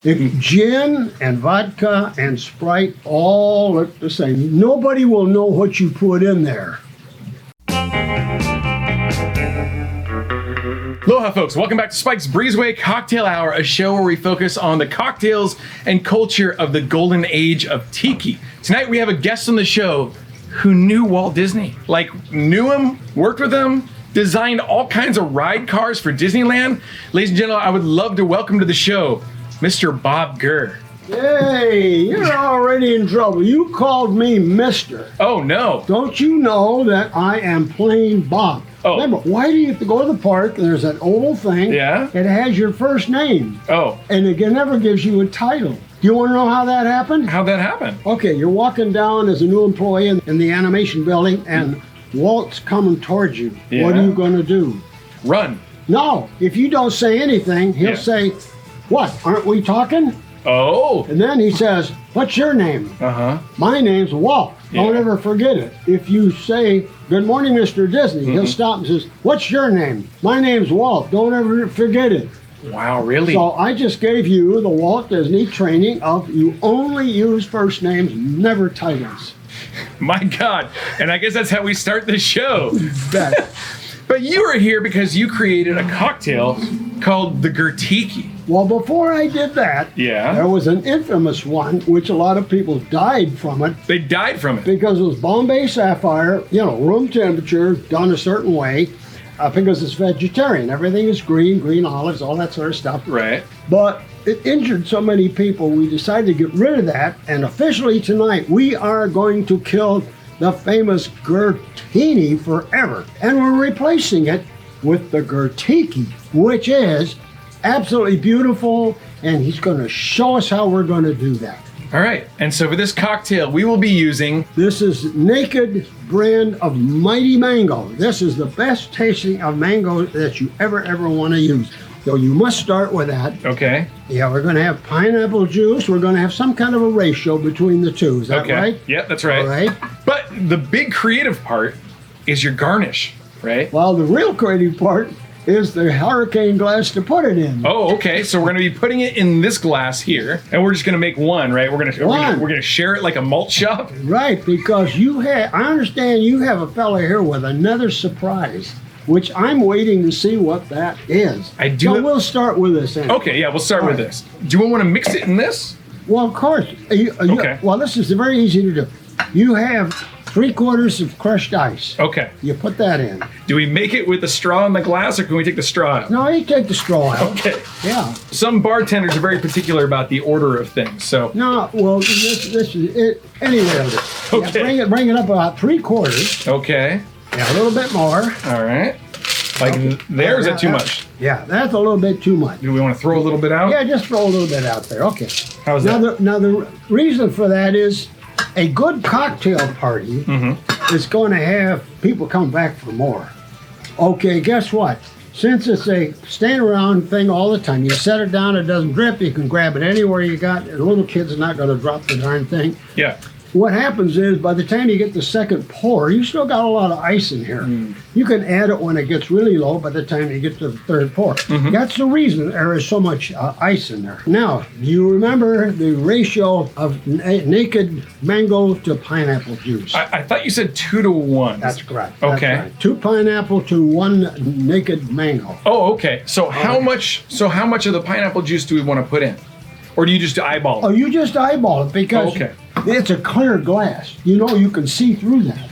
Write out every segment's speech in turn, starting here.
Gin and vodka and Sprite all look the same. Nobody will know what you put in there. Aloha, folks. Welcome back to Spike's Breezeway Cocktail Hour, a show where we focus on the cocktails and culture of the golden age of tiki. Tonight we have a guest on the show who knew Walt Disney. Like, knew him, worked with him, designed all kinds of ride cars for Disneyland. Ladies and gentlemen, I would love to welcome to the show Mr. Bob Gurr. Hey, you're already in trouble. You called me Mister. Oh, no. Don't you know that I am plain Bob? Oh. Remember, why do you have to go to the park and there's that oval thing? Yeah? It has your first name. Oh. And it never gives you a title. Do you want to know how that happened? How'd that happen? Okay, you're walking down as a new employee in the animation building and Walt's coming towards you. Yeah. What are you going to do? Run. No, if you don't say anything, he'll say, "What, aren't we talking?" Oh. And then he says, "What's your name?" Uh-huh. "My name's Walt." Yeah. Don't ever forget it. If you say, "Good morning, Mr. Disney," he'll stop and says, "What's your name?" "My name's Walt." Don't ever forget it. Wow, really? So I just gave you the Walt Disney training of you only use first names, never titles. My God. And I guess that's how we start the show. Bet. But you are here because you created a cocktail called the Gurrtiki. Well, before I did that, Yeah. there was an infamous one, which a lot of people died from it. They died from it. Because it was Bombay Sapphire, room temperature, done a certain way, because it's vegetarian. Everything is green olives, all that sort of stuff. Right. But it injured so many people, we decided to get rid of that. And officially tonight, we are going to kill the famous Gurrtiki forever. And we're replacing it with the Gurrtiki, which is absolutely beautiful. And he's going to show us how we're going to do that. All right. And so for this cocktail, we will be using... This is Naked brand of Mighty Mango. This is the best tasting of mango that you ever want to use. So you must start with that. Okay. Yeah, we're going to have pineapple juice. We're going to have some kind of a ratio between the two. Is that right? Yeah, that's right. All right. But the big creative part is your garnish, right? Well, the real creative part is the hurricane glass to put it in. Oh, okay. So we're going to be putting it in this glass here, and we're just going to make one, right? We're going to share it like a malt shop. Right, because I understand you have a fella here with another surprise, which I'm waiting to see what that is. I do. So we'll start with this. Anyway. Okay, yeah, we'll start with this. Do you want to mix it in this? Well, of course. Okay. Well, this is very easy to do. You have 3/4 of crushed ice. Okay. You put that in. Do we make it with the straw in the glass, or can we take the straw out? No, you take the straw out. Okay. Yeah. Some bartenders are very particular about the order of things, so... No, well, this is it. Anyway, Okay. Yeah, bring it up about 3/4. Okay. Yeah, a little bit more. All right. Like, there, is that too much? Yeah, that's a little bit too much. Do we want to throw a little bit out? Yeah, just throw a little bit out there. Okay. How's that? Now the reason for that is a good cocktail party is going to have people come back for more. Okay, guess what? Since it's a stand around thing all the time, you set it down, it doesn't drip, you can grab it anywhere you got, and the little kid's not going to drop the darn thing. Yeah. What happens is by the time you get the second pour, you still got a lot of ice in here. You can add it when it gets really low by the time you get to the third pour. That's the reason there is so much ice in there. Now, do you remember the ratio of naked mango to pineapple juice? I thought you said 2 to 1. That's correct. Okay. That's right. 2 pineapple to 1 naked mango. Oh, okay. So how much of the pineapple juice do we want to put in? Or do you just eyeball it? Oh, you just eyeball it because it's a clear glass. You can see through that.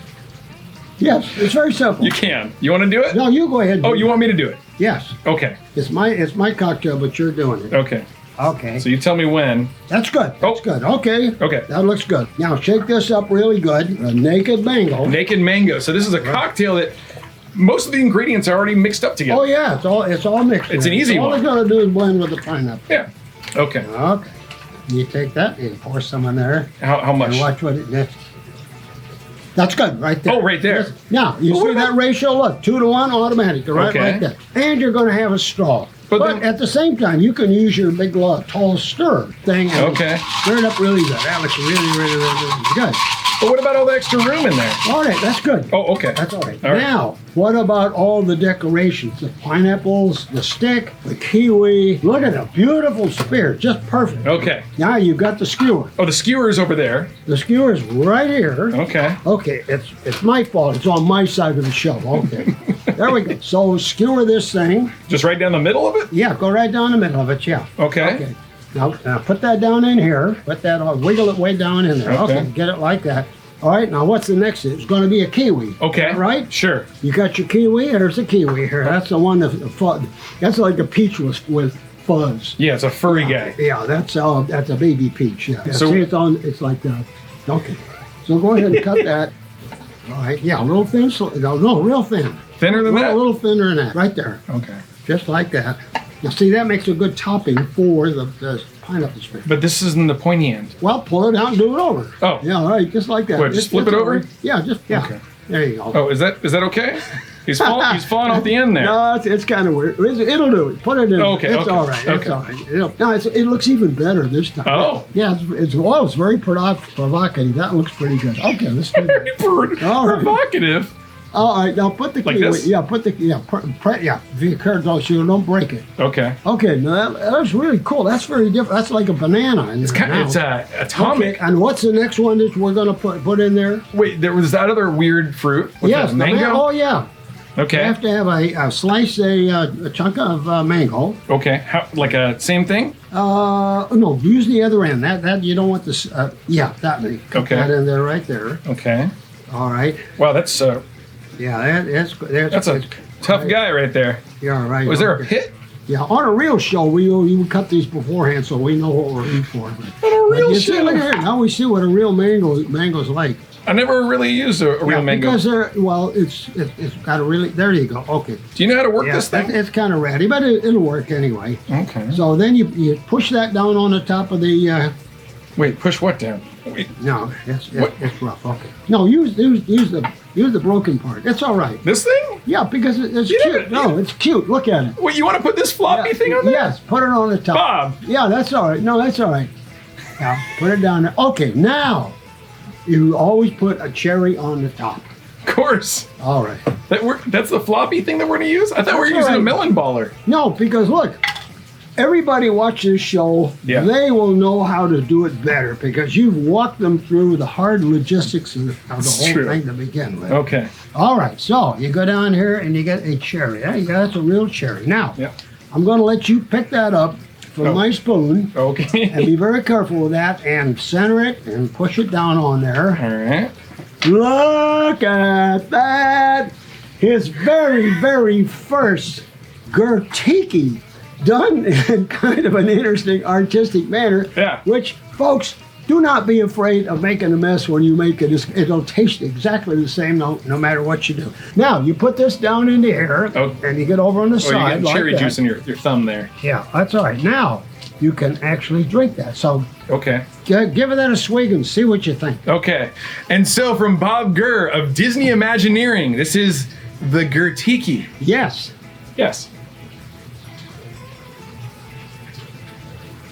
Yes, it's very simple. You can. You want to do it? No, you go ahead. Oh, you want me to do it? Yes. Okay. It's my cocktail, but you're doing it. Okay. Okay. So you tell me when. That's good. That's good. Okay. Okay. That looks good. Now shake this up really good. A naked mango. Naked mango. So this is a cocktail that most of the ingredients are already mixed up together. Oh yeah, it's all mixed. It's an easy one. All they're gonna do is blend with the pineapple. Yeah. Okay. Okay. You take that and pour some in there. How much? And watch what it does. That's good, right there. Oh, right there. Yes. Now, you see that ratio? Look, 2 to 1 automatic, right there. And you're going to have a straw. But at the same time, you can use your big, tall stir thing and stir it up really good. That looks really, really, really, really good. But what about all the extra room in there? All right, that's good. Oh, okay. That's all right. All right. Now, what about all the decorations? The pineapples, the stick, the kiwi. Look at the beautiful spear, just perfect. Okay. Now you've got the skewer. Oh, the skewer is over there. The skewer is right here. Okay. Okay, it's my fault. It's on my side of the shelf. Okay. There we go. So skewer this thing. Just right down the middle of it? Yeah, go right down the middle of it, yeah. Okay. Now put that down in here. Put that on, wiggle it way down in there. Okay. Get it like that. All right, now what's the next? It's going to be a kiwi. Okay. Right? Sure. You got your kiwi. There's a kiwi here. That's the one that's like a peach with fuzz. Yeah, it's a furry guy. Yeah, that's a baby peach. Yeah. So- See, it's like that. Okay. So go ahead and cut that. All right. Yeah, a little thin. No, real thin. Thinner than that? A little thinner than that. Right there. Okay. Just like that. You see, that makes a good topping for the pineapple spear. But this isn't the pointy end. Well, pull it out and do it over. Oh. Yeah, all right, just like that. What, just flip it over? Yeah, yeah. Okay. There you go. Oh, is that okay? He's falling off the end there. No, it's kind of weird. It'll do it. Put it in. Okay, It's okay, all right. It's okay. all right. No, it looks even better this time. Oh. Yeah, it's very provocative. That looks pretty good. Okay, let's do that. All right. Provocative. All right, now put the Like kiwi. this? Yeah, yeah. Be careful so you don't break it. Okay. Okay, now that's really cool. That's very different. That's like a banana. It's atomic. Okay, and what's the next one that we're gonna put in there? Wait, there was that other weird fruit. What's Yes, that, the mango. Oh yeah. Okay. You have to have a slice, a chunk of mango. Okay. Like a same thing? No, use the other end. That you don't want this. Yeah, that one. Put Okay. that in there, right there. Okay. All right. Wow, that's Yeah, that's a tough guy right there. Yeah, right. Was there a okay. pit? Yeah, on a real show, we would cut these beforehand so we know what we're in for. But, On a real you see, show. look here. Now we see what a real mango's like. I never really used a real mango. Because it's got a really. There you go. Okay. Do you know how to work Yeah, this thing? it's kind of ratty, but it'll work anyway. Okay. So then you push that down on the top of the. Wait, push what down? Wait, No, it's What? rough. Okay. No, use the broken part. It's all right. this thing? Yeah, because it's You cute. never- No, it's cute. Look at it. Wait, you want to put this floppy thing on there? Yes, put it on the top. Bob. Yeah, that's all right. No, that's all right. Yeah, put it down there. Okay, now you always put a cherry on the top. Of course. All right. That's the floppy thing that we're going to use? I thought we were That's using all a right. melon baller. No, because look, everybody watching this show, Yeah. they will know how to do it better because you've walked them through the hard logistics of the It's whole true. thing to begin with. Okay. All right, so you go down here and you get a cherry. There you go, that's a real cherry. Now, Yeah. I'm going to let you pick that up from Oh. my spoon and Okay. be very careful with that and center it and push it down on there. All right. Look at that! His very, very first Gurrtiki, done in kind of an interesting artistic manner. Yeah. Which, folks, do not be afraid of making a mess when you make it. It'll taste exactly the same no matter what you do. Now, you put this down in the air, Oh. and you get over on the Oh, side you get like cherry that. juice in your thumb there. Yeah, that's all right. Now, you can actually drink that. So, Okay. give it a swig and see what you think. Okay. And so from Bob Gurr of Disney Imagineering, this is the Gurrtiki. Yes. Yes.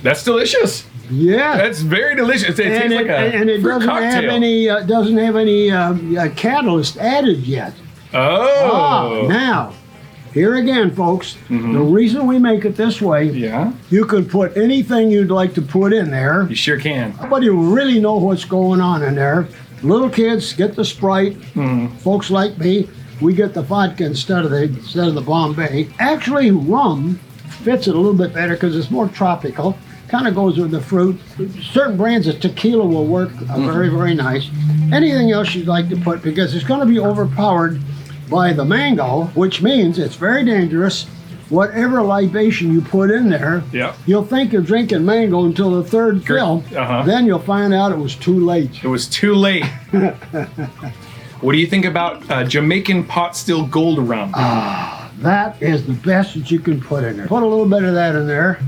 That's delicious. Yeah. That's very delicious. It tastes like a it fruit doesn't have any catalyst added yet. Oh. Now, here again, folks. Mm-hmm. The reason we make it this way, Yeah. you can put anything you'd like to put in there. You sure can. Nobody will really know what's going on in there. Little kids get the Sprite. Mm-hmm. Folks like me, we get the vodka instead of the Bombay. Actually, rum fits it a little bit better because it's more tropical. Kind of goes with the fruit. Certain brands of tequila will work very, very nice. Anything else you'd like to put, because it's going to be overpowered by the mango, which means it's very dangerous. Whatever libation you put in there, Yeah. you'll think you're drinking mango until the third fill. Uh-huh. Then you'll find out it was too late. It was too late. What do you think about Jamaican pot still gold rum? That is the best that you can put in there. Put a little bit of that in there.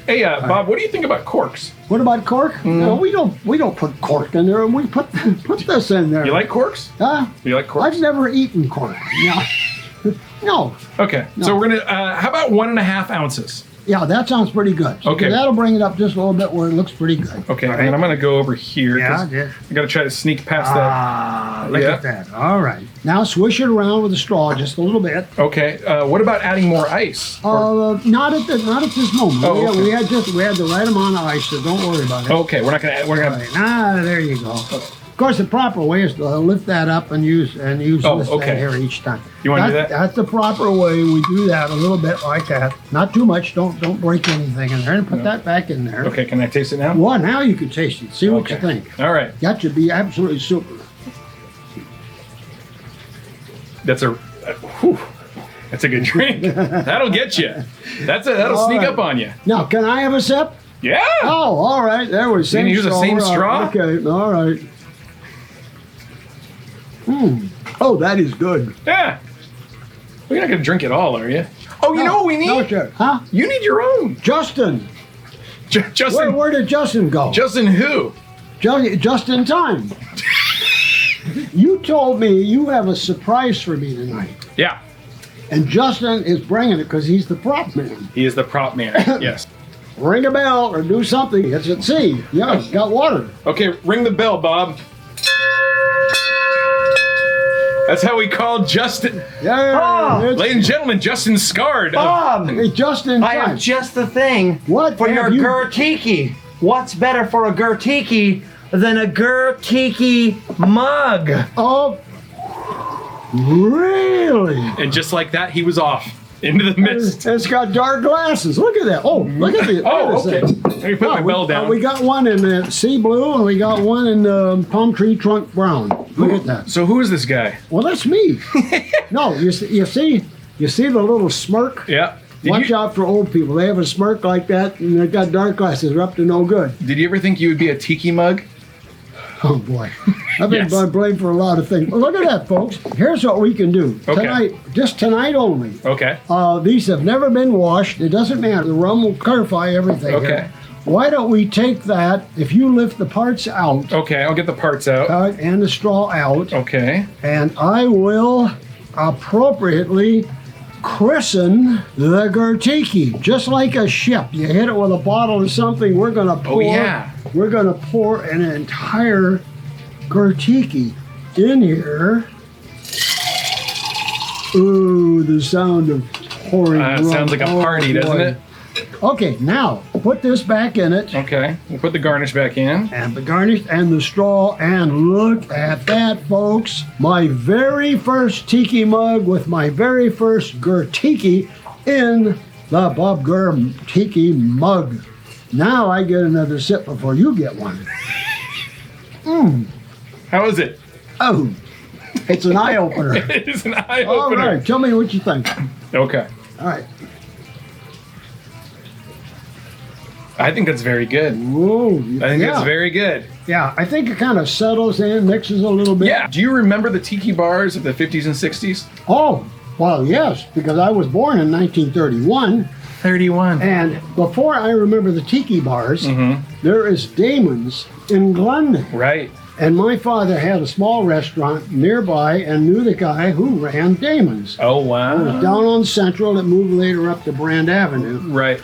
Hey, Bob, what do you think about corks? What about cork? No, we don't put cork in there. We put this in there. You like corks? Huh? You like corks? I've never eaten cork. No. No. Okay, so we're gonna. How about 1.5 ounces? Yeah, that sounds pretty good. So Okay. that'll bring it up just a little bit where it looks pretty good. Okay, All and then I'm gonna go over here. Yeah, 'cause yeah. I gotta try to sneak past that. Ah, look Yeah. at that. All right. Now swish it around with a straw just a little bit. Okay, what about adding more ice? Not at this moment. Oh, we, okay. we had the right amount of ice, so don't worry about it. Okay, we're gonna. All right. Ah, there you go. Of course, the proper way is to lift that up and use Oh, this okay. thing here each time. You wanna do that? That's the proper way. We do that a little bit like that. Not too much. Don't break anything in there. And put that back in there. Okay, can I taste it now? Well, now you can taste it. See what you think. All right. That should be absolutely super. That's a. Whew, that's a good drink. That'll get you. That'll All sneak right. up on you. Now, can I have a sip? Yeah. Oh, all right. There we Can you use the same straw? Okay, all right. Oh, that is good. Yeah. We're not gonna drink it all, are you? Oh, you know what we need? No, sure. Huh? You need your own. Justin. Justin. Where did Justin go? Justin who? Just in time. You told me you have a surprise for me tonight. Yeah. And Justin is bringing it because he's the prop man. He is the prop man. Yes. Ring a bell or do something. It's at sea. Yeah, got water. Okay, ring the bell, Bob. That's how we call Justin. Yeah. it's- Ladies and gentlemen, Justin Scarred. Bob, Hey, just in I time. have just the thing What for your have you- Gurrtiki. What's better for a Gurrtiki than a Gurrtiki mug? Oh, really? And just like that, he was off into the mist. It's got dark glasses. Look at that. Oh, look at this. Oh, look at okay. this thing. Let me put my bell down. We got one in sea blue and we got one in palm tree trunk brown. Look at that. So who is this guy? Well, that's me. No, you see the little smirk? Yeah. Watch out for old people. They have a smirk like that and they've got dark glasses. They're up to no good. Did you ever think you would be a tiki mug? Oh, boy. I've been Yes. blamed for a lot of things. Well, look at that, folks. Here's what we can do. Okay. Tonight, just tonight only. Okay. These have never been washed. It doesn't matter. The rum will clarify everything. Okay. Here. Why don't we take that, if you lift the parts out, Okay, I'll get the parts out. and the straw out, Okay. and I will appropriately christen the Gurrtiki, just like a ship. You hit it with a bottle or something. We're gonna pour. yeah. We're gonna pour an entire Gurrtiki in here. Ooh, the sound of pouring. It rum. sounds like a Oh, party, doesn't boy. it? Okay, now put this back in it. Okay. We'll put the garnish back in. And the garnish and the straw, and look at that, folks. My very first tiki mug with my very first Gurrtiki in the Bob Gurr tiki mug. Now I get another sip before you get one. How is it? Oh, it's an eye opener. It is an eye All opener. right, tell me what you think. Okay. All right. I think that's very good. Whoa. I think that's very good. Yeah, I think it kind of settles in, mixes a little bit. Yeah. Do you remember the tiki bars of the 50s and 60s? Oh, well, yes, because I was born in 1931. 31. And before I remember the tiki bars, there is Damon's in Glendon. Right. And my father had a small restaurant nearby and knew the guy who ran Damon's. Oh, It was wow. down on Central. It moved later up to Brand Avenue. Right.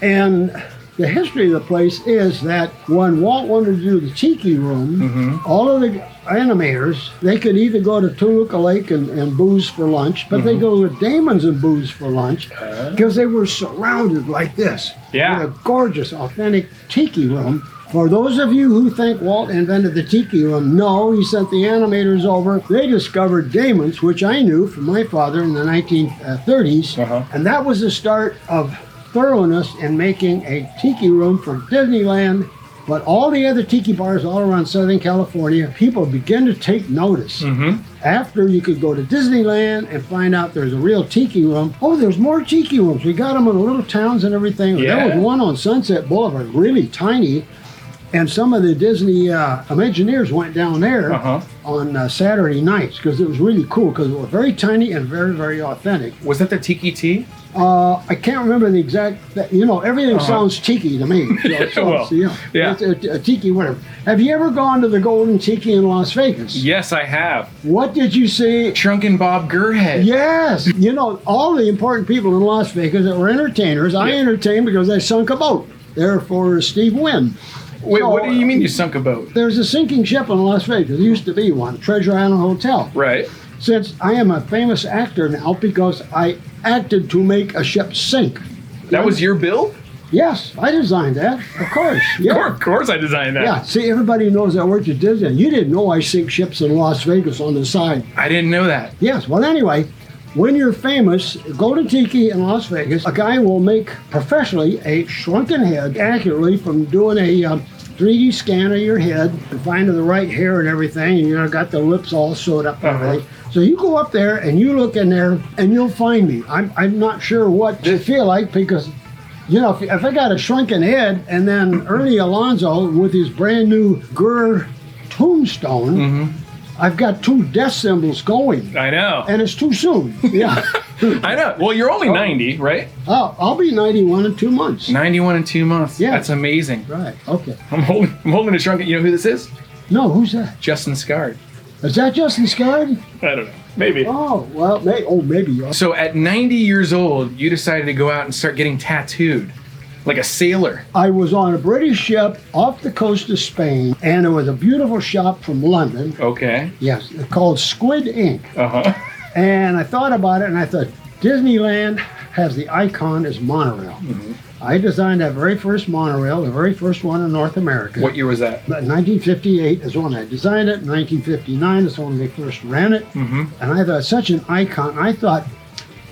And the history of the place is that when Walt wanted to do the tiki room, all of the animators, they could either go to Toluca Lake and booze for lunch, but they go to Damon's and booze for lunch because they were surrounded like this. Yeah. With a gorgeous, authentic tiki room. For those of you who think Walt invented the tiki room, no, he sent the animators over. They discovered Damon's, which I knew from my father in the 1930s, and that was the start of thoroughness in making a tiki room for Disneyland. But all the other tiki bars all around Southern California, people begin to take notice. After you could go to Disneyland and find out there's a real tiki room. Oh, there's more tiki rooms. We got them in little towns and everything. Yeah. There was one on Sunset Boulevard, really tiny. And some of the Disney Imagineers went down there on Saturday nights because it was really cool because it was very tiny and very, very authentic. Was that the tiki tea? I can't remember the exact. Everything sounds tiki to me. Well, yeah. It's a tiki winner. Have you ever gone to the Golden Tiki in Las Vegas? Yes, I have. What did you see? Shrunken Bob Gurr head. Yes. All the important people in Las Vegas that were entertainers, I entertained because I sunk a boat there for Steve Wynn. Wait, So, what do you mean you sunk a boat? There's a sinking ship in Las Vegas. There used to be one, Treasure Island Hotel. Right. Since I am a famous actor now because I acted to make a ship sink. That was your build? Yes, I designed that. Of course. Yeah. Of course I designed that. Yeah. See, everybody knows I worked at Disneyland. You didn't know I sink ships in Las Vegas on the side. I didn't know that. Yes. Well, anyway, when you're famous, Golden Tiki in Las Vegas, a guy will make professionally a shrunken head accurately from doing a 3D scan of your head and finding the right hair and everything. And got the lips all sewed up and everything. So you go up there and you look in there and you'll find me. I'm not sure what you feel like because, if I got a shrunken head and then Ernie Alonso with his brand new Gurr tombstone, I've got 2 death symbols going. I know. And it's too soon. Yeah. I know. Well, you're only 90, right? Oh, I'll be 91 in 2 months. 91 in 2 months. Yeah. That's amazing. Right. Okay. I'm holding a shrunken. You know who this is? No, who's that? Justin Scard. Is that Justin Scard? I don't know. Maybe. Oh, well, maybe. So at 90 years old, you decided to go out and start getting tattooed, like a sailor. I was on a British ship off the coast of Spain, and it was a beautiful shop from London. Okay. Yes, called Squid Ink. Uh-huh. And I thought about it, and I thought, Disneyland has the icon as monorail. I designed that very first monorail, the very first one in North America. What year was that? 1958 is when I designed it. 1959 is when they first ran it. And I thought, such an icon. I thought,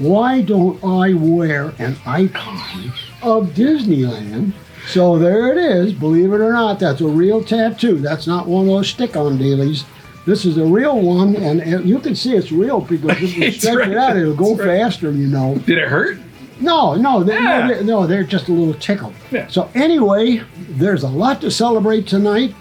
why don't I wear an icon of Disneyland? So there it is. Believe it or not, that's a real tattoo. That's not one of those stick-on dealies. This is a real one, and you can see it's real because if you stretch it out, it'll go faster, Did it hurt? No, they're just a little tickled. Yeah. So anyway, there's a lot to celebrate tonight.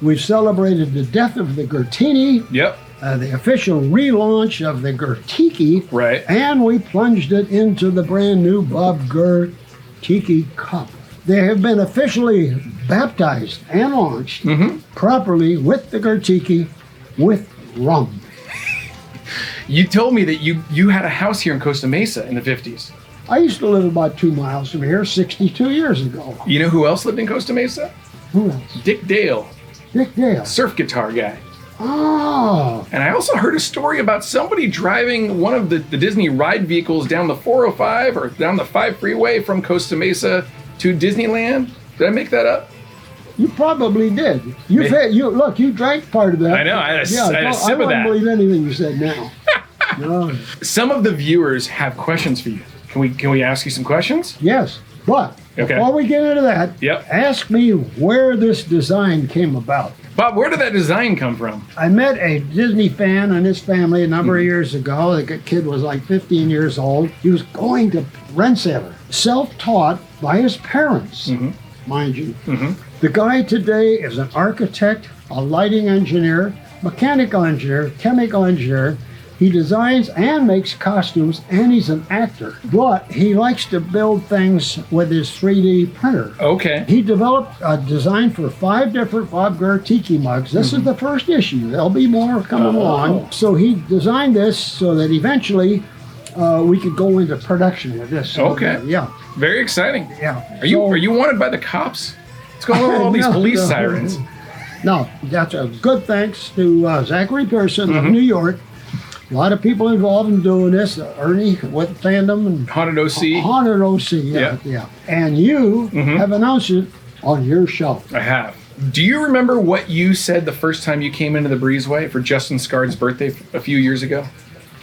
We've celebrated the death of the Gurrtini, Yep. the official relaunch of the Gurrtiki, Right. and we plunged it into the brand new Bob Gurr Tiki Cup. They have been officially baptized and launched properly with the Gurrtiki with rum. You told me that you had a house here in Costa Mesa in the 50s. I used to live about 2 miles from here 62 years ago. You know who else lived in Costa Mesa? Who else? Dick Dale, Dick Dale. surf guitar guy. Oh. And I also heard a story about somebody driving one of the Disney ride vehicles down the 405 or down the 5 freeway from Costa Mesa to Disneyland. Did I make that up? You probably did. You drank part of that. I know. I had a sip of I wouldn't that. believe anything you said now. No. Some of the viewers have questions for you. Can we ask you some questions? Yes, but Okay. before we get into that, ask me where this design came about. Bob, where did that design come from? I met a Disney fan and his family a number of years ago. The kid was like 15 years old. He was going to Rensselaer, self-taught by his parents, mind you. The guy today is an architect, a lighting engineer, mechanical engineer, chemical engineer. He designs and makes costumes, and he's an actor. But he likes to build things with his 3D printer. Okay. He developed a design for 5 different Bob Gurr Tiki mugs. This is the first issue. There'll be more coming along. So he designed this so that eventually we could go into production with this. Okay. Yeah. Very exciting. Yeah. Are you wanted by the cops? What's going on with all these police sirens? No, that's a good thanks to Zachary Pearson of New York. A lot of people involved in doing this. Ernie with Fandom and Haunted OC. Haunted OC, yeah. And you have announced it on your show. I have. Do you remember what you said the first time you came into the Breezeway for Justin Scard's birthday a few years ago?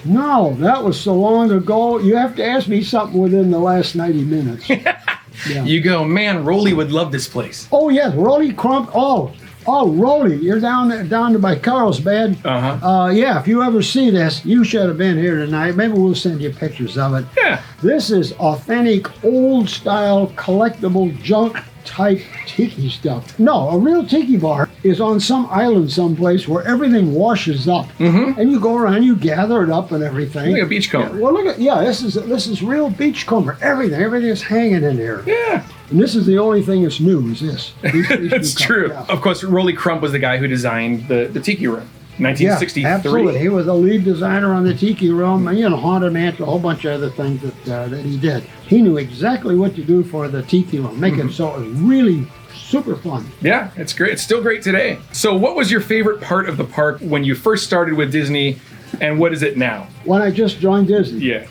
No, that was so long ago. You have to ask me something within the last 90 minutes. Yeah. You go, man, Rolly would love this place. Oh, yes, Rolly Crump. Oh, Rolly, you're down to by Carlsbad. Yeah, if you ever see this, you should have been here tonight. Maybe we'll send you pictures of it. Yeah. This is authentic, old-style, collectible junk type tiki stuff. No, a real tiki bar is on some island someplace where everything washes up. And you go around, you gather it up and everything. Like a beachcomber. Well, look at, this is real beachcomber. Everything is hanging in there. Yeah. And this is the only thing that's new, is this. These That's two true. cups, Of course, Rolly Crump was the guy who designed the tiki room. Yeah, 1963. absolutely. He was the lead designer on the Tiki Room, and Haunted Mansion, a whole bunch of other things that he did. He knew exactly what to do for the Tiki Room, make it so it was really super fun. Yeah, it's great. It's still great today. So what was your favorite part of the park when you first started with Disney, and what is it now? When I just joined Disney, Yeah.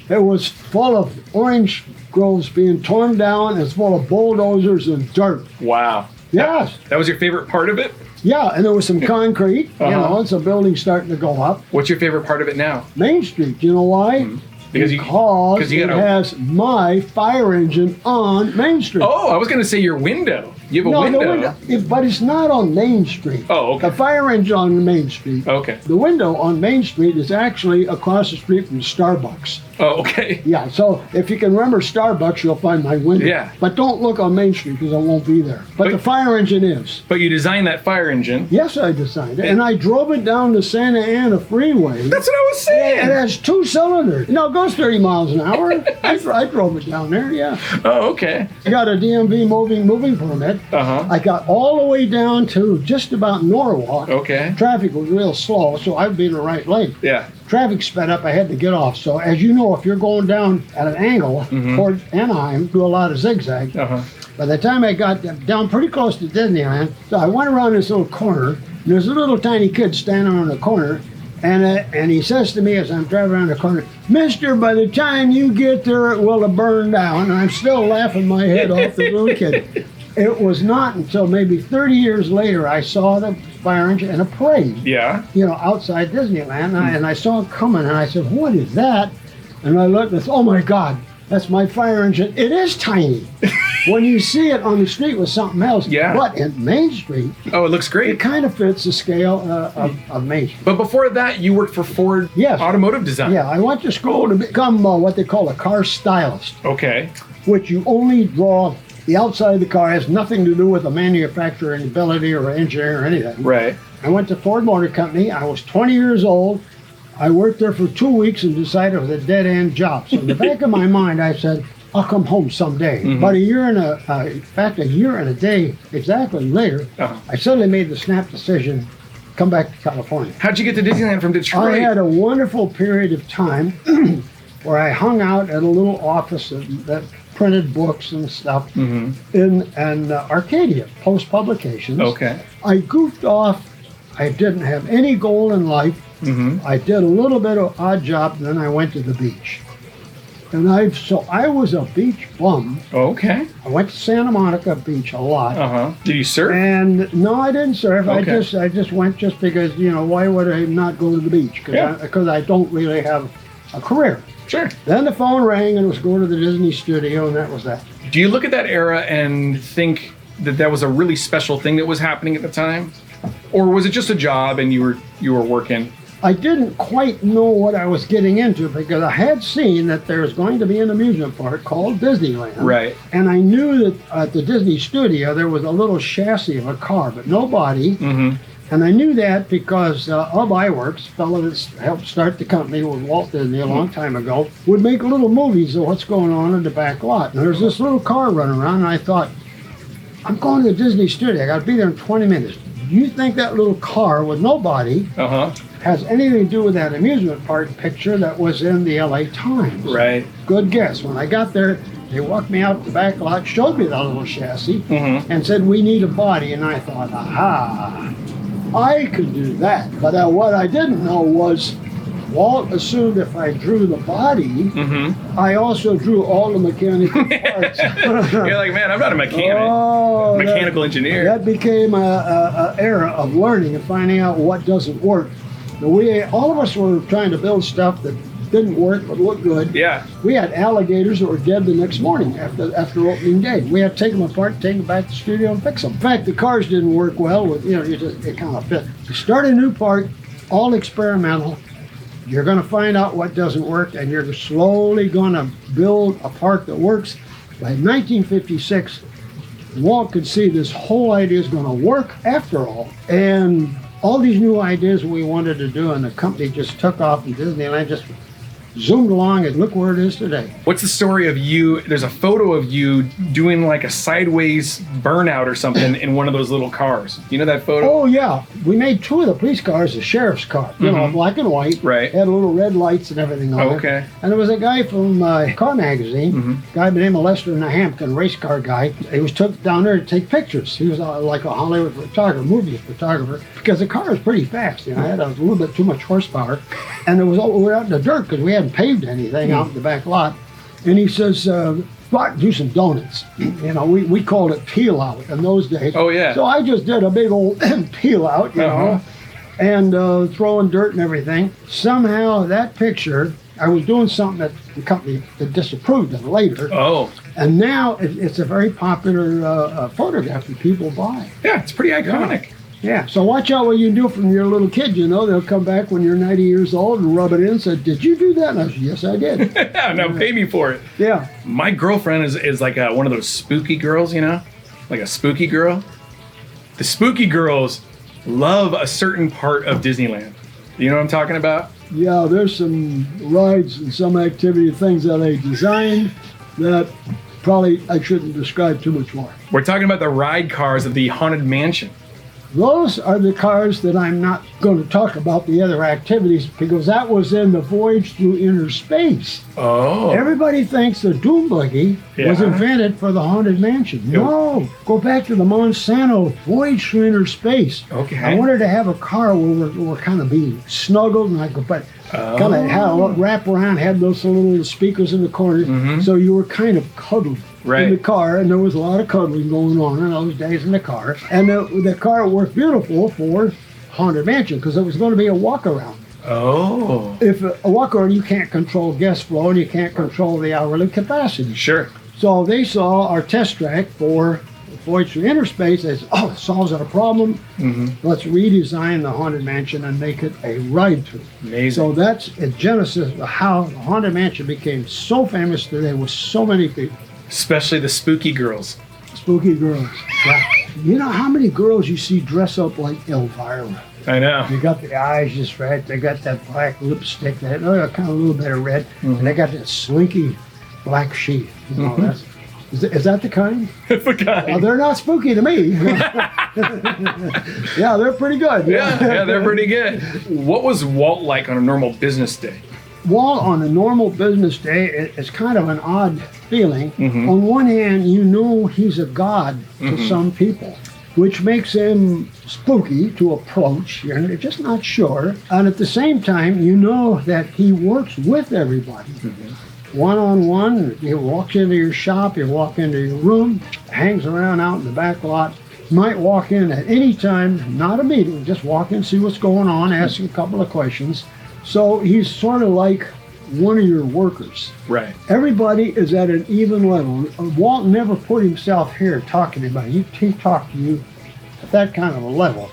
it was full of orange groves being torn down. It's full of bulldozers and dirt. Wow. Yes. That was your favorite part of it? Yeah, and there was some concrete, and some buildings starting to go up. What's your favorite part of it now? Main Street, you know why? Because it gotta- has my fire engine on Main Street. Oh, I was going to say your window. You have a No, window. the window, but it's not on Main Street. Oh, okay. The fire engine on Main Street. Okay. The window on Main Street is actually across the street from Starbucks. Oh, okay. Yeah, so if you can remember Starbucks, you'll find my window. Yeah. But don't look on Main Street because I won't be there. But the fire engine is. But you designed that fire engine. Yes, I designed it. And I drove it down the Santa Ana Freeway. That's what I was saying. It has 2 cylinders. No, it goes 30 miles an hour. I drove it down there, yeah. Oh, okay. I got a DMV moving permit. Uh-huh. I got all the way down to just about Norwalk. Okay. Traffic was real slow, so I'd be in the right lane. Yeah. Traffic sped up, I had to get off. So as you know, if you're going down at an angle toward Anaheim, do a lot of zigzag. Uh-huh. By the time I got down pretty close to Disneyland, so I went around this little corner, and there's a little tiny kid standing on the corner, and he says to me as I'm driving around the corner, "Mister, by the time you get there, it will have burned down." And I'm still laughing my head off, the little kid. It was not until maybe 30 years later I saw the fire engine in a parade, Yeah. outside Disneyland, and I saw it coming, and I said, "What is that?" And I looked and said, "Oh my God, that's my fire engine." It is tiny. When you see it on the street with something else, Yeah. but in Main Street, Oh, it looks it great. kind of fits the scale of Main Street. But before that, you worked for Ford Yes. Automotive Design. Yeah, I went to school to become what they call a car stylist, Okay. which you only draw the outside of the car, has nothing to do with the manufacturing ability or engineering or anything. Right. I went to Ford Motor Company. I was 20 years old. I worked there for 2 weeks and decided it was a dead-end job. So in the back of my mind, I said, I'll come home someday. But a year and a day exactly later, I suddenly made the snap decision, come back to California. How'd you get to Disneyland from Detroit? I had a wonderful period of time where I hung out at a little office that printed books and stuff in Arcadia, Post Publications. Okay. I goofed off. I didn't have any goal in life. I did a little bit of odd job, and then I went to the beach. And I was a beach bum. Okay. I went to Santa Monica Beach a lot. Uh-huh. Did you surf? And no, I didn't surf. Okay. I just went just because, why would I not go to the beach? Because I don't really have a career. Sure. Then the phone rang and it was going to the Disney studio, and that was that. Do you look at that era and think that was a really special thing that was happening at the time? Or was it just a job and you were working? I didn't quite know what I was getting into because I had seen that there was going to be an amusement park called Disneyland. Right. And I knew that at the Disney studio there was a little chassis of a car, but no body. And I knew that because Ub Iwerks, a fellow that helped start the company with Walt Disney a long time ago, would make little movies of what's going on in the back lot. And there's this little car running around, and I thought, I'm going to the Disney studio. I got to be there in 20 minutes. Do you think that little car with no body has anything to do with that amusement park picture that was in the LA Times? Right. Good guess. When I got there, they walked me out the back lot, showed me that little chassis, and said, we need a body. And I thought, aha, I could do that. But what I didn't know was Walt assumed if I drew the body, I also drew all the mechanical parts. You're like, man, I'm not a mechanic. Oh, Mechanical engineer. That became a era of learning and finding out what doesn't work. All of us were trying to build stuff that didn't work but looked good. Yeah. We had alligators that were dead the next morning after opening day. We had to take them apart, take them back to the studio and fix them. In fact, the cars didn't work well. It kind of fit. You start a new park, all experimental. You're going to find out what doesn't work, and you're slowly going to build a park that works. By 1956, Walt could see this whole idea is going to work after all. And all these new ideas we wanted to do, and the company just took off, and Disneyland just zoomed along, and look where it is today. What's the story of you? There's a photo of you doing like a sideways burnout or something in one of those little cars. You know that photo? Oh yeah, we made 2 of the police cars, the sheriff's car, you know, black and white. Right. Had little red lights and everything on it. Okay. And there was a guy from Car Magazine, guy by the name of Lester in the Hampton, race car guy. He was took down there to take pictures. He was like a Hollywood photographer, movie photographer, because the car was pretty fast. You know, it had a little bit too much horsepower, and we were out in the dirt because we hadn't paved anything out in the back lot. And he says, "Go out and do some donuts." You know, we called it peel out in those days. Oh yeah. So I just did a big old peel out, you know, and throwing dirt and everything. Somehow that picture, I was doing something that the company that disapproved of later. Oh. And now it's a very popular photograph that people buy. Yeah, it's pretty iconic. Yeah, so watch out what you do from your little kid, you know. They'll come back when you're 90 years old and rub it in and say, "Did you do that?" And I said, "Yes, I did." Now pay me for it. Yeah. My girlfriend is like one of those spooky girls, you know? Like a spooky girl. The spooky girls love a certain part of Disneyland. You know what I'm talking about? Yeah, there's some rides and some activity things that they designed that probably I shouldn't describe too much more. We're talking about the ride cars of the Haunted Mansion. Those are the cars that I'm not going to talk about the other activities because that was in the Voyage Through Inner Space. Oh. Everybody thinks the Doom Buggy was invented for the Haunted Mansion. No, go back to the Monsanto Voyage Through Inner Space. Okay. I wanted to have a car where we're kind of being snuggled, and I could kind of had a wrap around, had those little speakers in the corner, so you were kind of cuddled. In the car, and there was a lot of cuddling going on in those days in the car. And the car was beautiful for Haunted Mansion because it was going to be a walk around. Oh. If a walk around, you can't control guest flow and you can't control the hourly capacity. Sure. So they saw our test track for Voyage Through Inner Space as, it solves our problem. Let's redesign the Haunted Mansion and make it a ride through. Amazing. So that's a genesis of how the Haunted Mansion became so famous today with so many people. Especially the spooky girls. Spooky girls. Yeah. You know how many girls you see dress up like Elvira? I know. They got the eyes just right. They got that black lipstick. They got kind of a little bit of red. And they got that slinky black sheath. You know, is that the kind? It's the kind. Well, they're not spooky to me. Yeah, they're pretty good. Yeah, they're pretty good. What was Walt like on a normal business day? Walt, on a normal business day, it's kind of an odd feeling. On one hand, you know he's a god to some people, which makes him spooky to approach. You're just not sure. And at the same time, you know that he works with everybody. One-on-one, he walks into your shop, you walk into your room, hangs around out in the back lot. You might walk in at any time, not a meeting, just walk in, see what's going on, ask a couple of questions. So he's sort of like one of your workers. Right. Everybody is at an even level. Walt never put himself here talking about it. He talked to you at that kind of a level.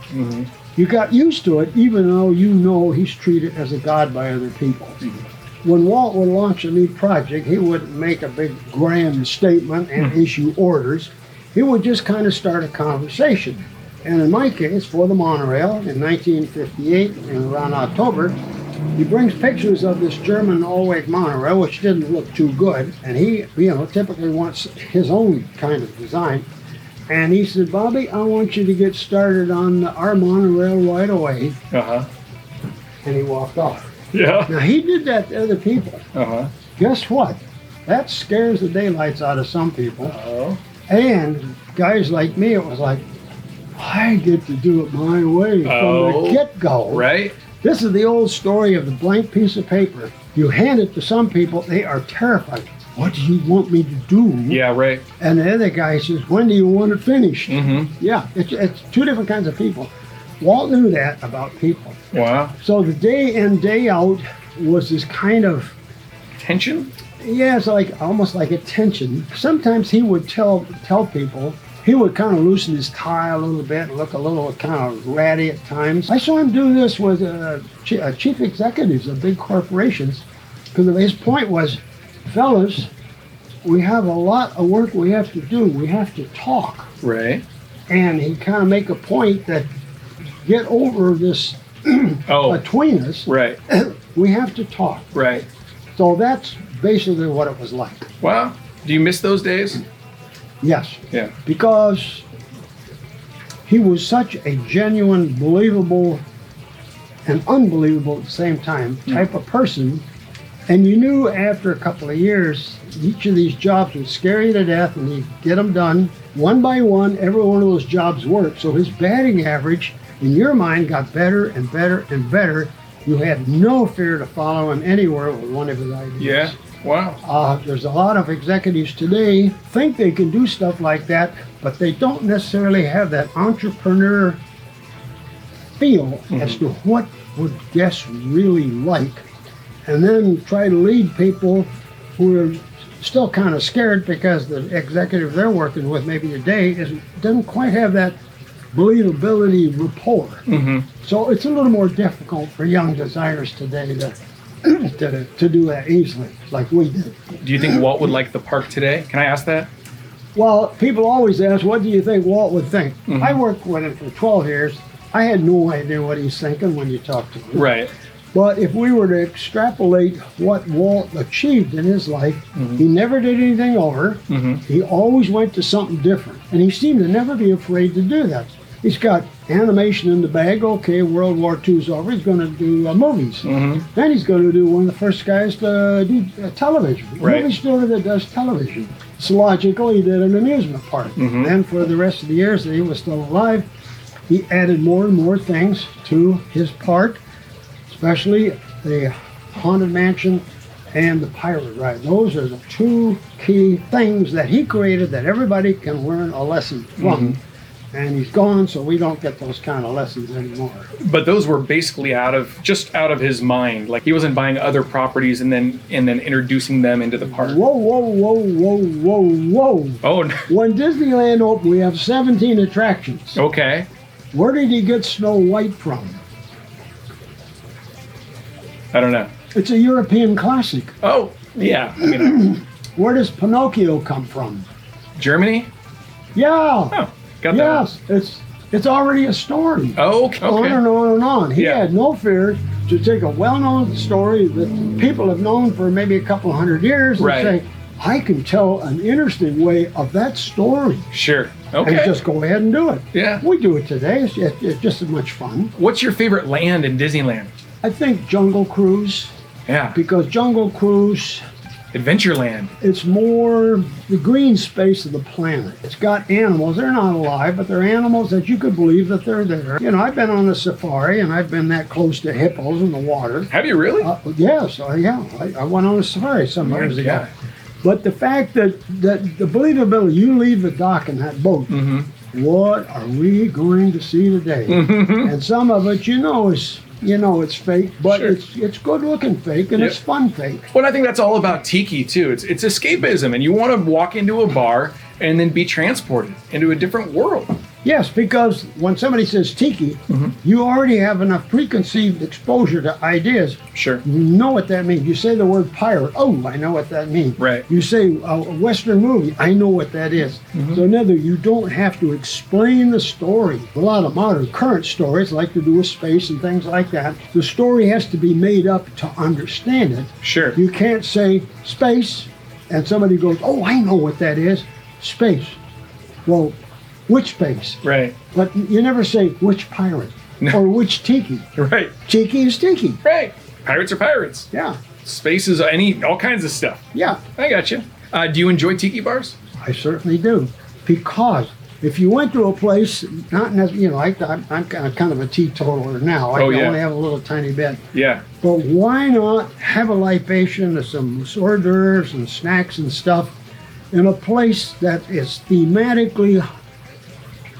You got used to it, even though you know he's treated as a god by other people. When Walt would launch a new project, he wouldn't make a big grand statement and issue orders. He would just kind of start a conversation. And in my case, for the monorail in 1958, in around October, he brings pictures of this German all-weight monorail, which didn't look too good, and he, typically wants his own kind of design. And he said, "Bobby, I want you to get started on our monorail right away." And he walked off. Yeah. Now, he did that to other people. Guess what? That scares the daylights out of some people. And guys like me, it was like, I get to do it my way from the get-go. Right. This is the old story of the blank piece of paper. You hand it to some people, they are terrified. What do you want me to do? Yeah, right. And the other guy says, when do you want it finished? Yeah, it's two different kinds of people. Walt knew that about people. Wow. So the day in, day out was this kind of tension? Yeah, it's like almost like a tension. Sometimes he would tell people, he would kind of loosen his tie a little bit, look a little kind of ratty at times. I saw him do this with chief executives of big corporations, because his point was, fellas, we have a lot of work we have to do. We have to talk. Right. and he kind of make a point that get over this Oh. between us. Right. We have to talk. Right. So that's basically what it was like. Wow. Do you miss those days? Yes, Yeah. because he was such a genuine, believable, and unbelievable at the same time type of person. And you knew after a couple of years, each of these jobs would scare you to death, and he'd get them done one by one. Every one of those jobs worked. So his batting average, in your mind, got better and better and better. You had no fear to follow him anywhere with one of his ideas. Yeah. Wow. There's a lot of executives today think they can do stuff like that, but they don't necessarily have that entrepreneur feel as to what would guests really like, and then try to lead people who are still kind of scared because the executive they're working with maybe today doesn't quite have that believability rapport. So it's a little more difficult for young designers today to do that easily, like we did. Do you think Walt would like the park today? Can I ask that? Well, people always ask, what do you think Walt would think? I worked with him for 12 years. I had no idea what he's thinking when you talk to him. Right. But if we were to extrapolate what Walt achieved in his life, he never did anything over. He always went to something different. And he seemed to never be afraid to do that. He's got animation in the bag. Okay, World War II's over. He's going to do movies. Then he's going to do one of the first guys to do television. Right. Movie studio that does television. It's logical. He did an amusement park. Then for the rest of the years that he was still alive, he added more and more things to his park, especially the Haunted Mansion and the Pirate Ride. Those are the two key things that he created that everybody can learn a lesson from. And he's gone, so we don't get those kind of lessons anymore. But those were basically out of his mind. Like he wasn't buying other properties and then introducing them into the park. Whoa, whoa, whoa, whoa, whoa, whoa. Oh, no. When Disneyland opened, we have 17 attractions. Okay. Where did he get Snow White from? I don't know. It's a European classic. Oh, yeah. I mean, Where does Pinocchio come from? Germany? Yeah. Oh, got that. Yes, it's already a story. Oh, okay. On and on and on. He Yeah. had no fear to take a well-known story that people have known for maybe a couple of hundred years and Right. say, I can tell an interesting way of that story. Sure. And Okay. just go ahead and do it. Yeah. We do it today. It's just as much fun. What's your favorite land in Disneyland? I think Jungle Cruise, Yeah. because Jungle Cruise, Adventureland. it's more the green space of the planet. It's got animals. They're not alive, but they're animals that you could believe that they're there. You know, I've been on a safari, and I've been that close to hippos in the water. Have you really? Yes, I went on a safari some My years ago. God. But the fact that the believability, you leave the dock in that boat, what are we going to see today? And some of it, it's fake, but Sure. it's good looking fake, and Yep. it's fun fake. Well, I think that's all about tiki too. It's escapism, and you want to walk into a bar and then be transported into a different world. Yes, because when somebody says tiki, you already have enough preconceived exposure to ideas. Sure. You know what that means. You say the word pirate. Oh, I know what that means. Right. You say a Western movie. I know what that is. So in other, you don't have to explain the story. A lot of modern current stories like to do with space and things like that. The story has to be made up to understand it. Sure. You can't say space and somebody goes, oh, I know what that is. Space. Well, which space? Right. But you never say which pirate or which tiki. Right. Tiki is tiki. Right. Pirates are pirates. Yeah. Space is all kinds of stuff. Yeah. I got you. Do you enjoy tiki bars? I certainly do, because if you went to a place, not necessarily, I'm kind of a teetotaler now. I Oh, can yeah. only have a little tiny bit. Yeah. But why not have a libation of some hors d'oeuvres and snacks and stuff in a place that is thematically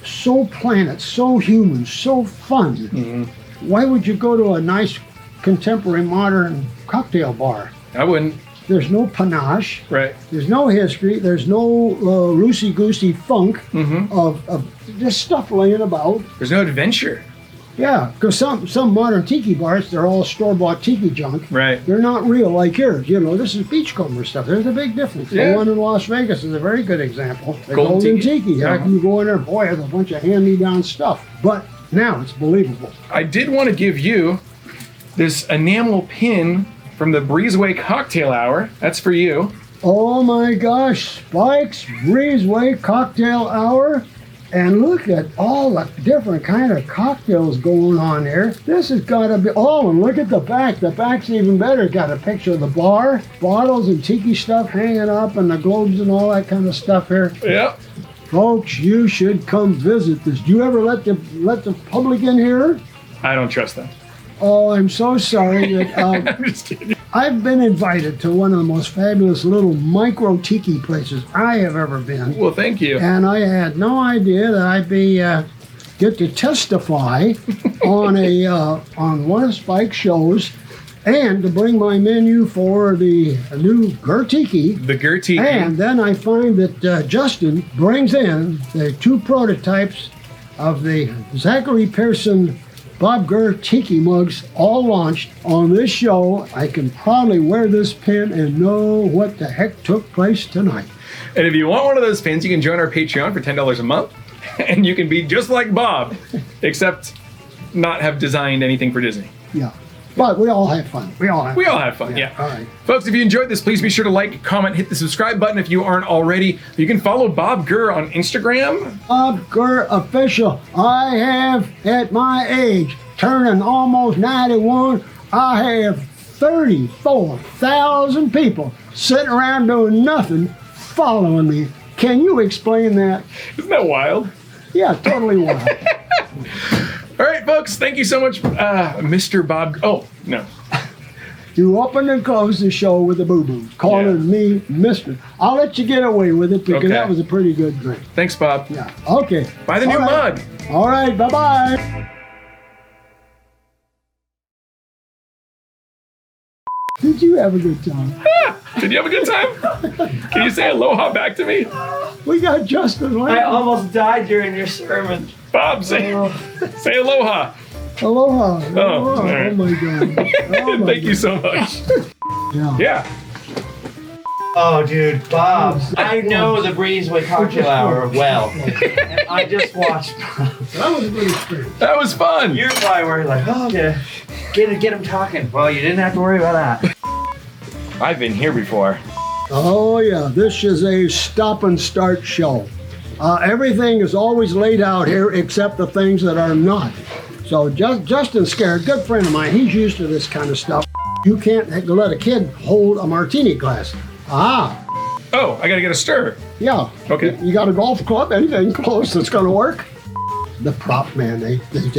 so planet, so human, so fun? Why would you go to a nice contemporary modern cocktail bar? I wouldn't. There's no panache. Right. There's no history. There's no loosey-goosey funk of this stuff laying about. There's no adventure. Yeah, because some modern tiki bars, they're all store-bought tiki junk. Right. They're not real like yours. You know, this is beachcomber stuff. There's a big difference. Yeah. The one in Las Vegas is a very good example. The Golden Golden Tiki. Tiki. Uh-huh. You go in there, boy, there's a bunch of hand-me-down stuff. But now it's believable. I did want to give you this enamel pin from the Breezeway Cocktail Hour. That's for you. Oh my gosh, Spike's Breezeway Cocktail Hour. And look at all the different kind of cocktails going on there. This has got to be, oh, and look at the back. The back's even better. Got a picture of the bar, bottles and tiki stuff hanging up and the globes and all that kind of stuff here. Yep. Folks, you should come visit this. Do you ever let the public in here? I don't trust them. Oh, I'm so sorry. That, I'm just kidding. I've been invited to one of the most fabulous little micro tiki places I have ever been. Well, thank you. And I had no idea that I'd be get to testify on one of Spike's shows, and to bring my menu for the new Gurrtiki. The Gurrtiki. And then I find that Justin brings in the 2 prototypes of the Zachary Pearson Bob Gurr tiki mugs, all launched on this show. I can proudly wear this pin and know what the heck took place tonight. And if you want one of those pins, you can join our Patreon for $10 a month. And you can be just like Bob, except not have designed anything for Disney. Yeah. But we all have fun. We all have fun, yeah. All right. Folks, if you enjoyed this, please be sure to like, comment, hit the subscribe button if you aren't already. You can follow Bob Gurr on Instagram. Bob Gurr Official. I have, at my age, turning almost 91, I have 34,000 people sitting around doing nothing following me. Can you explain that? Isn't that wild? Yeah, totally wild. All right, folks, thank you so much, Mr. Bob. Oh, no. You opened and closed the show with a boo-boo, calling me Mr. I'll let you get away with it because Okay. that was a pretty good drink. Thanks, Bob. Yeah, okay. Buy the new All right. mug. All right, bye-bye. Did you have a good time? Did you have a good time? Can you say aloha back to me? We got Justin. I almost died during your sermon. Bob, say aloha. Aloha. Oh, Oh, all right. my God. Oh, my Thank you so much. God. Yeah. Oh, dude, Bob. I know the Breezeway Cocktail Hour well. And I just watched Bob. That was a good experience. That was fun. You're probably worried, like, oh, get him talking. Well, you didn't have to worry about that. I've been here before. Oh, yeah. This is a stop and start show. Everything is always laid out here except the things that are not. So Justin Scared, good friend of mine, he's used to this kind of stuff. You can't let a kid hold a martini glass. Ah, Oh, I gotta get a stir. yeah. Okay. You got a golf club, anything close that's going to work? The prop man, they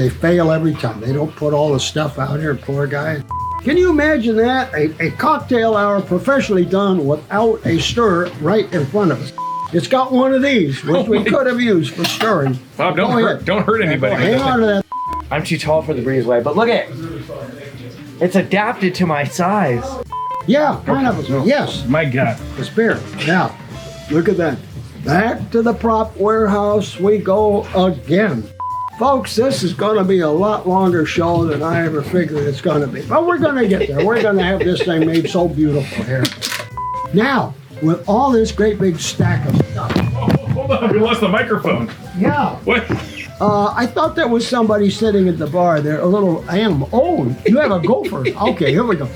fail every time. They don't put all the stuff out here, poor guy. Can you imagine that? A cocktail hour professionally done without a stir right in front of us. It's got one of these, which we could have used for stirring. Bob, don't Go hurt, ahead. don't hurt anybody. Hang on to that. I'm too tall for the Breezeway, but look at it. It's adapted to my size. Yeah, kind of. Yes, My God. the spirit. Yeah, look at that. Back to the prop warehouse we go again. Folks, this is going to be a lot longer show than I ever figured it's going to be. But we're going to get there. We're going to have this thing made so beautiful here. Now, with all this great big stack of stuff. Oh, hold on, we lost the microphone. Yeah. What? I thought there was somebody sitting at the bar there, a little animal. Oh, you have a gopher. Okay, here we go.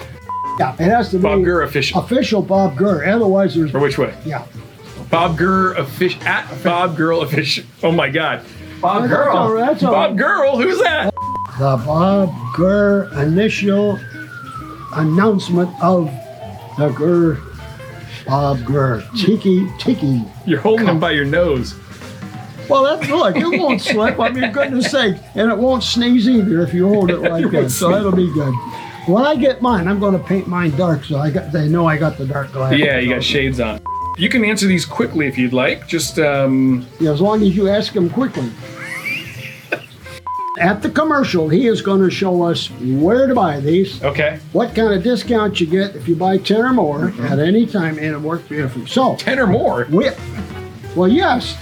Yeah, it has to be Bob Gurr official. official Bob Gurr. Otherwise, there's Or which way? yeah. Bob Gurr official at Bob Gurr official. Oh my God. Bob That's all Gurr. right, that's all Bob right. Gurr, who's that? The Bob Gurr initial announcement of the Gurr Bob Gurr Tiki. You're holding him by your nose. Well, that's look, it won't slip. I mean, goodness sake, and it won't sneeze either if you hold it like that. So that'll be good. When I get mine, I'm going to paint mine dark, so they know I got the dark glass. Yeah, you got shades on. You can answer these quickly if you'd like. Just Yeah, as long as you ask him quickly. At the commercial, he is going to show us where to buy these, okay. what kind of discount you get if you buy 10 or more at any time, and it works beautifully. So, 10 or more. well, yes.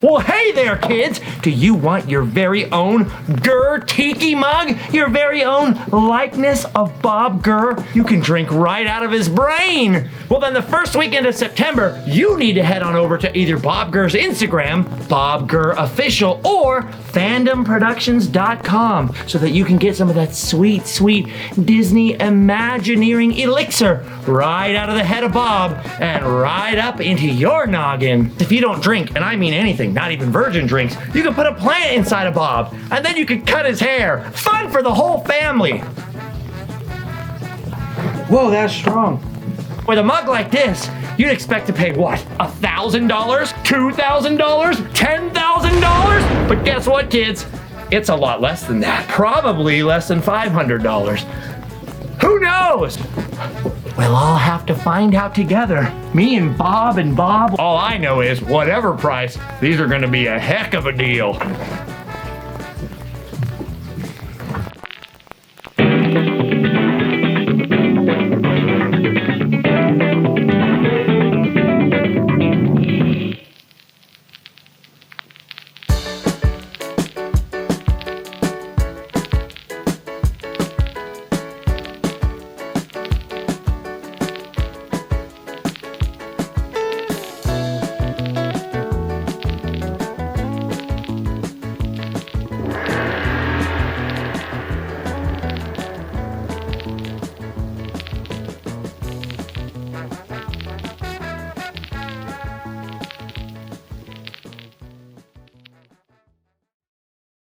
Well, hey there, kids! Do you want your very own Gurrtiki mug? Your very own likeness of Bob Gurr? You can drink right out of his brain! Well, then the first weekend of September, you need to head on over to either Bob Gurr's Instagram, Bob Gurr Official, or fandomproductions.com so that you can get some of that sweet, sweet Disney Imagineering elixir right out of the head of Bob and right up into your noggin. If you don't drink, and I mean anything, not even virgin drinks, you can put a plant inside of Bob, and then you can cut his hair. Fun for the whole family. Whoa, that's strong. With a mug like this, you'd expect to pay what? $1,000? $2,000? $10,000? But guess what, kids? It's a lot less than that. Probably less than $500. Who knows? We'll all have to find out together. Me and Bob. All I know is whatever price, these are gonna be a heck of a deal.